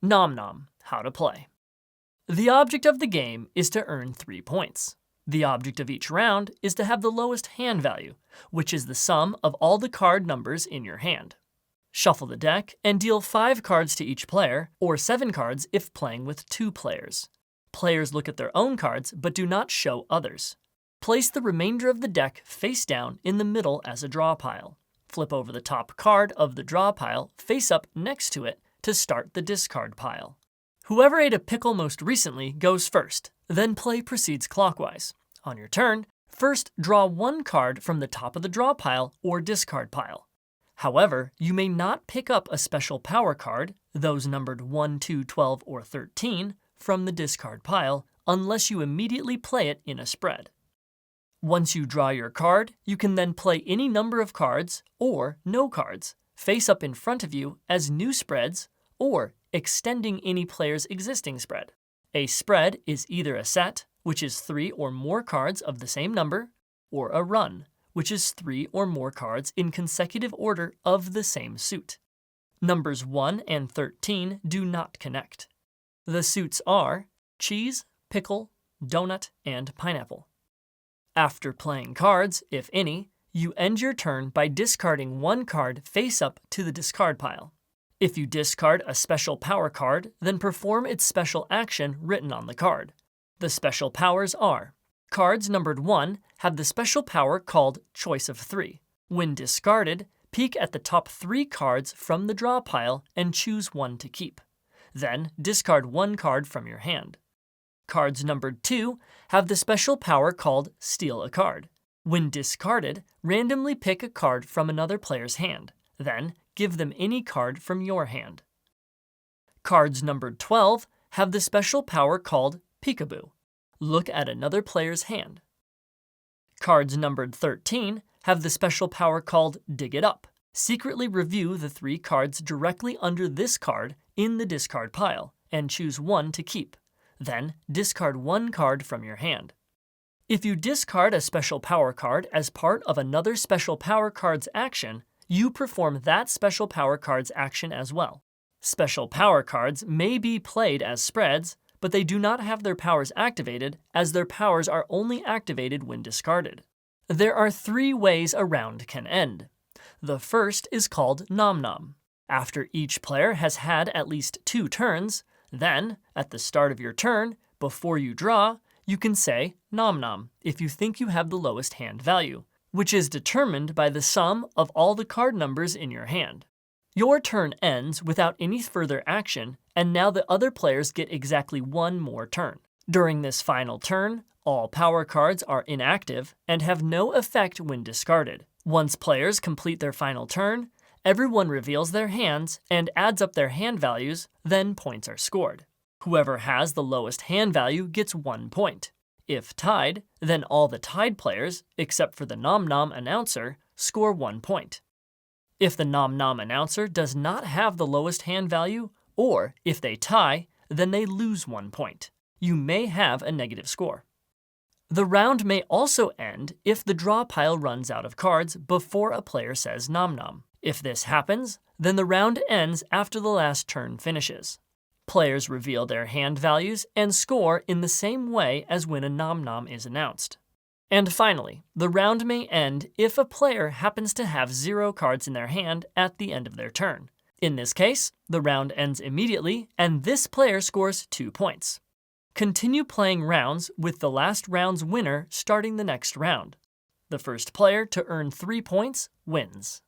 Nom Nom, how to play. The object of the game is to earn 3 points. The object of each round is to have the lowest hand value, which is the sum of all the card numbers in your hand. Shuffle the deck and deal 5 cards to each player, or 7 cards if playing with 2 players. Players look at their own cards but do not show others. Place the remainder of the deck face down in the middle as a draw pile. Flip over the top card of the draw pile face up next to it to start the discard pile. Whoever ate a pickle most recently goes first, then play proceeds clockwise. On your turn, first draw 1 card from the top of the draw pile or discard pile. However, you may not pick up a special power card, those numbered 1, 2, 12, or 13, from the discard pile unless you immediately play it in a spread. Once you draw your card, you can then play any number of cards, or no cards, face up in front of you as new spreads, or extending any player's existing spread. A spread is either a set, which is 3 or more cards of the same number, or a run, which is 3 or more cards in consecutive order of the same suit. Numbers 1 and 13 do not connect. The suits are cheese, pickle, donut, and pineapple. After playing cards, if any, you end your turn by discarding 1 card face up to the discard pile. If you discard a special power card, then perform its special action written on the card. The special powers are: cards numbered 1 have the special power called Choice of 3. When discarded, peek at the top 3 cards from the draw pile and choose 1 to keep. Then discard 1 card from your hand. Cards numbered 2 have the special power called Steal a Card. When discarded, randomly pick a card from another player's hand. Then give them any card from your hand. Cards numbered 12 have the special power called Peekaboo. Look at another player's hand. Cards numbered 13 have the special power called Dig It Up. Secretly review the 3 cards directly under this card in the discard pile and choose 1 to keep. Then discard 1 card from your hand. If you discard a special power card as part of another special power card's action, you perform that special power card's action as well. Special power cards may be played as spreads, but they do not have their powers activated, as their powers are only activated when discarded. There are 3 ways a round can end. The first is called Nom Nom. After each player has had at least 2 turns, then, at the start of your turn, before you draw, you can say Nom Nom if you think you have the lowest hand value, which is determined by the sum of all the card numbers in your hand. Your turn ends without any further action, and now the other players get exactly 1 more turn. During this final turn, all power cards are inactive and have no effect when discarded. Once players complete their final turn, everyone reveals their hands and adds up their hand values, then points are scored. Whoever has the lowest hand value gets 1 point. If tied, then all the tied players, except for the Nom Nom announcer, score 1 point. If the Nom Nom announcer does not have the lowest hand value, or if they tie, then they lose 1 point. You may have a negative score. The round may also end if the draw pile runs out of cards before a player says Nom Nom. If this happens, then the round ends after the last turn finishes. Players reveal their hand values and score in the same way as when a Nom Nom is announced. And finally, the round may end if a player happens to have 0 cards in their hand at the end of their turn. In this case, the round ends immediately, and this player scores 2 points. Continue playing rounds with the last round's winner starting the next round. The first player to earn 3 points wins.